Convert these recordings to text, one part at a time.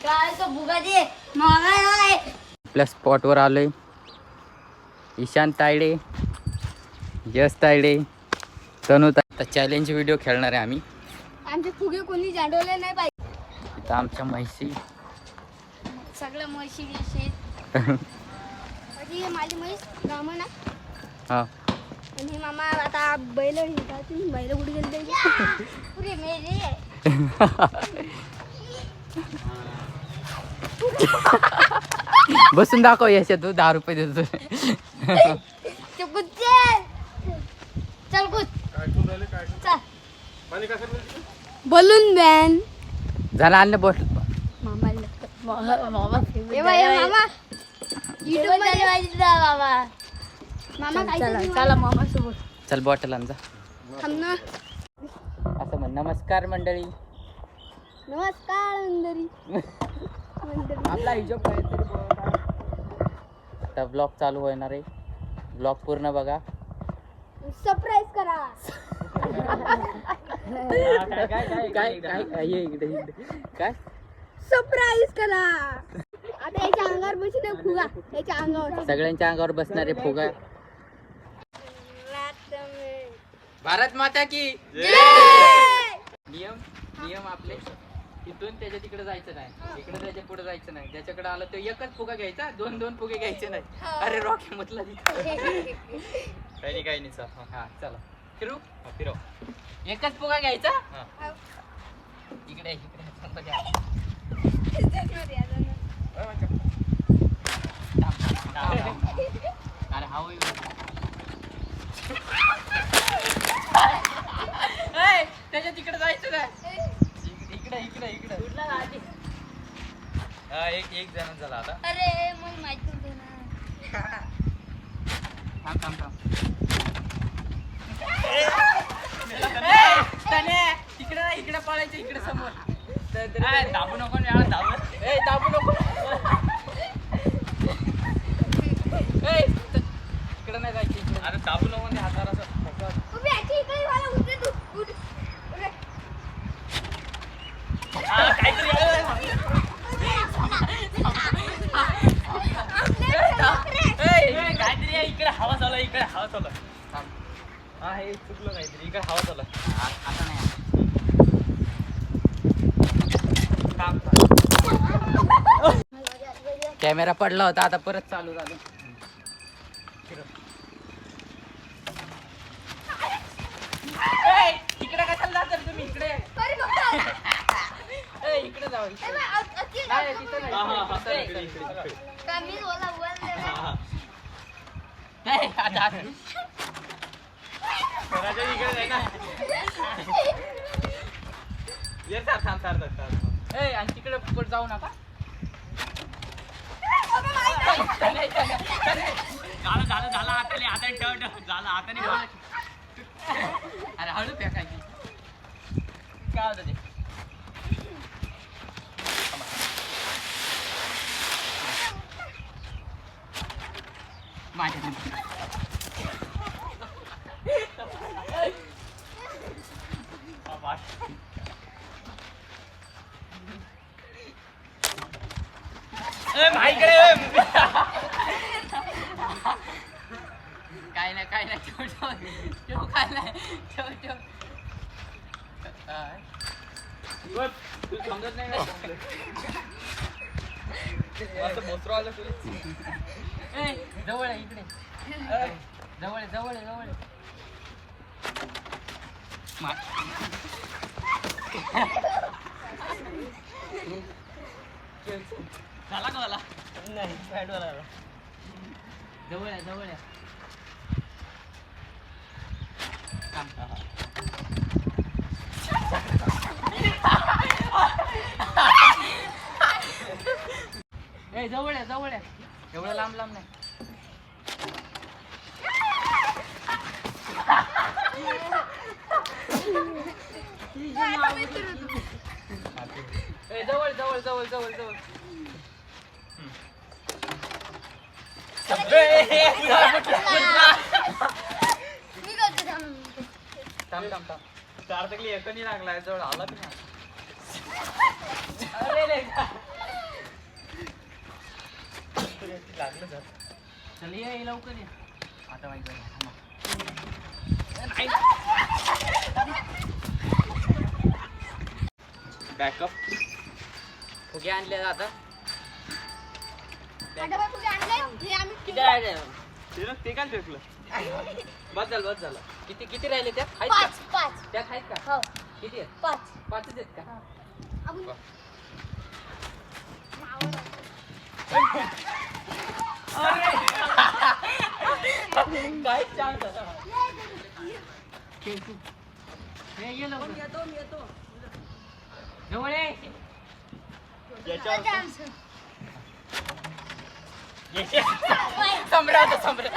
काय तो बुगाजी मागाय आपल्या स्पॉटवर आलोय. ईशान तायडे, यश तायडे, तनू तायडे. चॅलेंज व्हिडिओ खेळणार आहे आम्ही. आमचे फुगे कोणी जाडवले नाही पाहिजे. इथं आमच्या म्हैशी सगळं म्हशी शेत माझी म्हैस ब्राह्मण आहे. हा आणि मामा आता बैल हिंडतात. बैल कुठे गेले पुरे मेले. बसून दाखव यश, तू 10 रुपये देतो. ते कुठे चल कुठ बलून बॅन झाला आणलं बॉटल. मामा युट्यूब मध्ये मामा मामा काय चला मामा सोबत चल बॉटल आण जा. थांब ना. असं म्हण, नमस्कार मंडळी. नमस्कार मंडळी. आपला हिशोब काहीतरी बोल. आता ब्लॉग चालू होणार आहे. ब्लॉग पूर्ण बघा. सरप्राईज करा. काय सरप्राईज करा. आता याच्या अंगावर बसले फुगा. याच्या अंगावर सगळ्यांच्या अंगावर बसणारे फुगा. भारत माता की नियम आपले. इथून त्याच्या तिकडे जायचं नाही, इकडे त्याच्या पुढे जायचं नाही. ज्याच्याकडे आलं तो एकच फुगा घ्यायचा, दोन फुगे घ्यायचे नाही. अरे रॉकी म्हटलं काही नाही सर. हा चला फिरू. फिरव. एकच फुगा घ्यायचा. इकडे अरे हा त्याच्या तिकडे जायचं नाही. इकडे एक जण झाला आता. अरे मला माहिती होतं ना. थांब इकडे पळायचं. इकडे समोर दाबू नको. दाबू नको. इकडे नाही जायचं. अरे दाबू नको. हाताला काहीतरी इकडे हवा चालू. हा हे चुकलं काहीतरी. इकडे हवा चालू. आता नाही. कॅमेरा पडला होता, आता परत चालू झालं. इकडे कशाला जातात तुम्ही? इकडे जाऊ. आणि तिकडे पुढे जाऊ नका. झालं हाताने. अरे हळू फेकायची. काय होतं ते? माझ्या काय नाही ठेव काय नाही ठेव. तू समजत नाही ना. मोसरो आलं जवळ आहे. इकडे जवळ झाला का मला? नाही पॅडवर जवळ आहे. जवळ आहे. एवढं लांब नाही. जवळ. थांब. 4 तकली एकही लागलाय. जवळ आला की नाही. चल ये लवकर ये आता माहिती बॅकअप फुगे आणले आता किती राहिले ते काय फेकलं बस झालं किती किती राहिले त्यात आहेत का? त्यात आहेत का किती आहेत 5च आहेत का काय चान्स येतो जवळ ये. संभ्रम झालं संपलं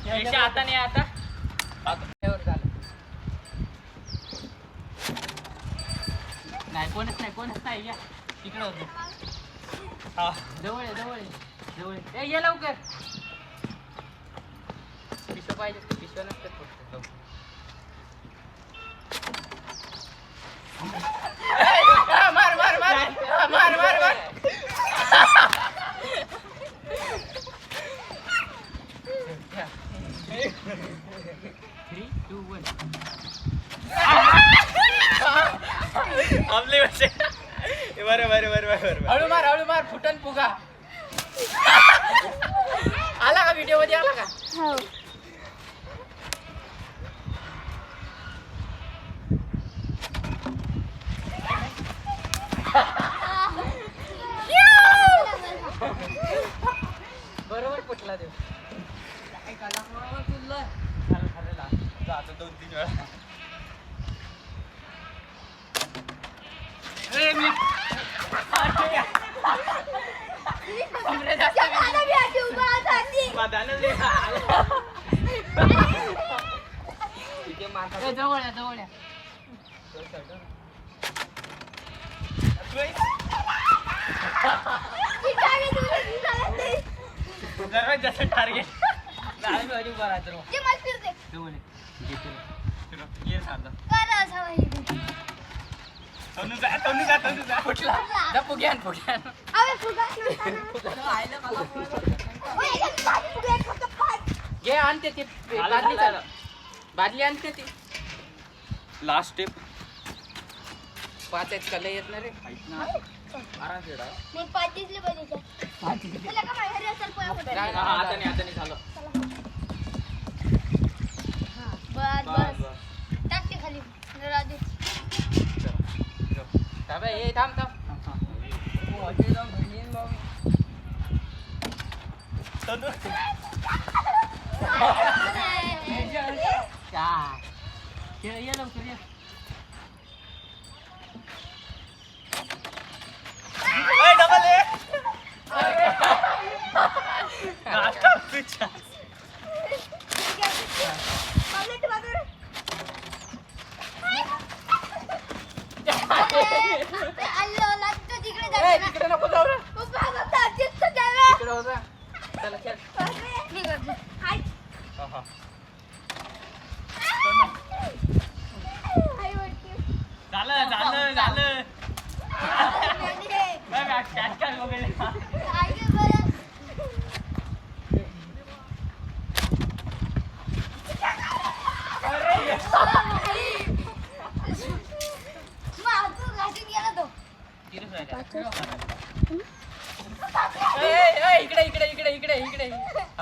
अरे काय आता नाही आता नाही कोणच नाही या तिकडं होतं जवळ आहे ये लवकर पिशव पाहिजे पिशव नसतात फक्त मार 3, 2, 1 आपले वर्षे बरं हळू मार फुटन फुगा आला का व्हिडिओ मध्ये आला का हो बरोबर फुटला देव आता 2-3 वेळा जवळ जसं टार्गेट फुटला फुग्यान घे आणते ती बादली आणते ती लास्ट स्टेप 5 आहेत कला येत ना रे आता नाही झालं थांब ये लवकर ये तिकडे नको जाऊ रे तिकडे होता चला खेळ झालं इकडे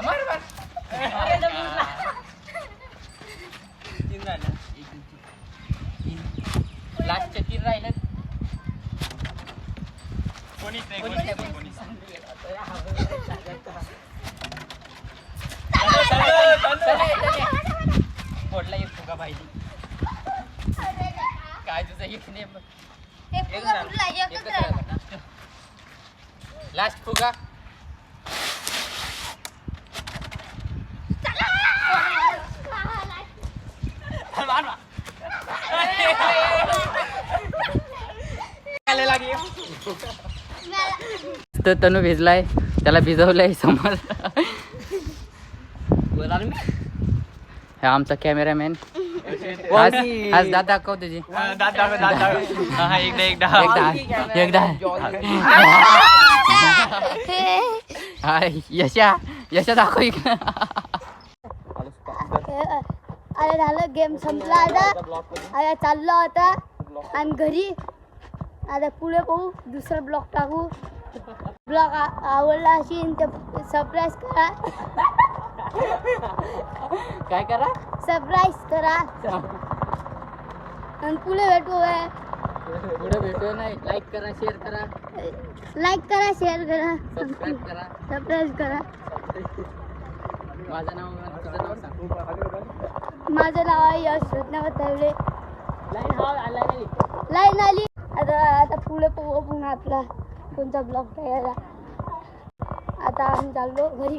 मार लास्टचे 3 राहिले कोणीच नाही फोडला एक फुगा पाहिजे काय तुझं एक नाही लास्ट फुगा तर तनू भिजलाय त्याला भिजवलंय समोर हा आमचा कॅमेरामॅन आज दात दाखव तुझी दात दाखव. हा, एकदा यशा दाखव इकडं. अरे झालं गेम संपला आता चाललो आता आणि घरी आता पुढे पाहू दुसरा ब्लॉग टाकू. ब्लॉग आवडला असेल तर सबस्क्राईब करा. काय करा सबस्क्राईब करा आणि पुढे भेटू. पुढे भेटू नाही. लाईक करा, शेअर करा, शेअर करा, सबस्क्राईब करा. सबस्क्राईब करा. माझं नाव तुझं नाव सांग. माझं नाव आहे यश रत्नाकर तवले. लाईन आली आता पुढे पाहू पुन्हा आपला कोणता ब्लॉग तयार. आता आम्ही चाललो घरी.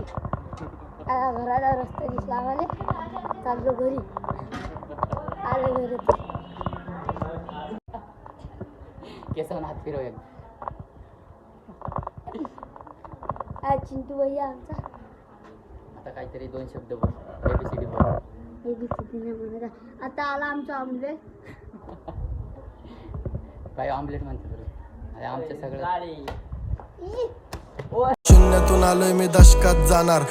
आता घराला रस्ता दिसला आम्हाला. चाललो घरी. आले घरी. केसावर हात फिरव एक. चिंटू भैया आमचा आता काहीतरी 2 शब्द बोल. ABCD बोल. ABCD नाही म्हणत आहे. आता आला आमचा ऑमलेट. काय ऑमलेट म्हणते तुला? आमचं सगळं शून्यातून आलोय मी दशकात जाणार.